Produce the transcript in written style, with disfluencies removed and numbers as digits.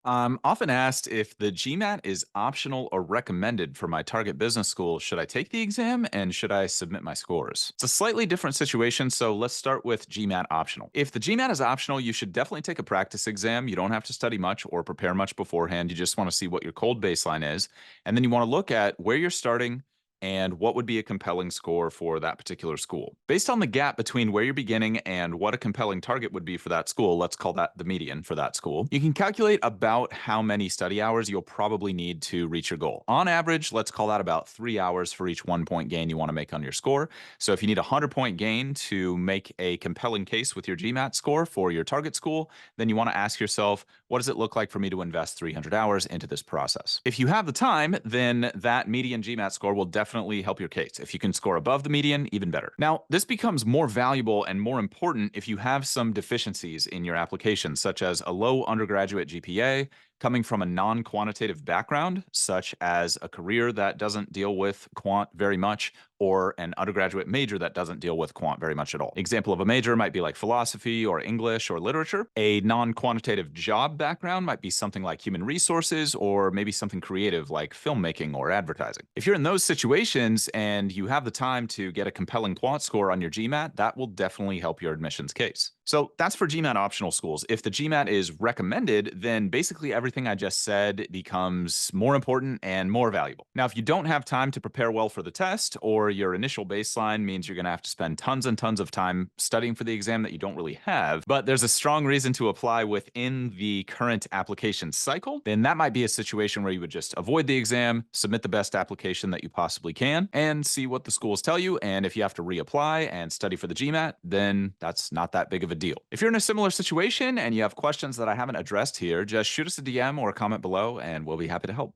I'm often asked if the GMAT is optional or recommended for my target business school. Should I take the exam and should I submit my scores? It's a slightly different situation, so let's start with GMAT optional. If the GMAT is optional, you should definitely take a practice exam. You don't have to study much or prepare much beforehand. You just want to see what your cold baseline is. And then you want to look at where you're starting and what would be a compelling score for that particular school. Based on the gap between where you're beginning and what a compelling target would be for that school, let's call that the median for that school, you can calculate about how many study hours you'll probably need to reach your goal. On average, let's call that about 3 hours for each 1 point gain you want to make on your score. So if you need a 100 point gain to make a compelling case with your GMAT score for your target school, then you want to ask yourself, what does it look like for me to invest 300 hours into this process? If you have the time, then that median GMAT score will definitely help your case. If you can score above the median, even better. Now, this becomes more valuable and more important if you have some deficiencies in your application, such as a low undergraduate GPA, coming from a non-quantitative background, such as a career that doesn't deal with quant very much, or an undergraduate major that doesn't deal with quant very much at all. Example of a major might be like philosophy or English or literature. A non-quantitative job background might be something like human resources or maybe something creative like filmmaking or advertising. If you're in those situations and you have the time to get a compelling quant score on your GMAT, that will definitely help your admissions case. So that's for GMAT optional schools. If the GMAT is recommended, then basically everything I just said becomes more important and more valuable. Now, if you don't have time to prepare well for the test, or your initial baseline means you're going to have to spend tons and tons of time studying for the exam that you don't really have, but there's a strong reason to apply within the current application cycle, then that might be a situation where you would just avoid the exam, submit the best application that you possibly can, and see what the schools tell you. And if you have to reapply and study for the GMAT, then that's not that big of a deal. If you're in a similar situation and you have questions that I haven't addressed here, just shoot us a DM or a comment below, and we'll be happy to help.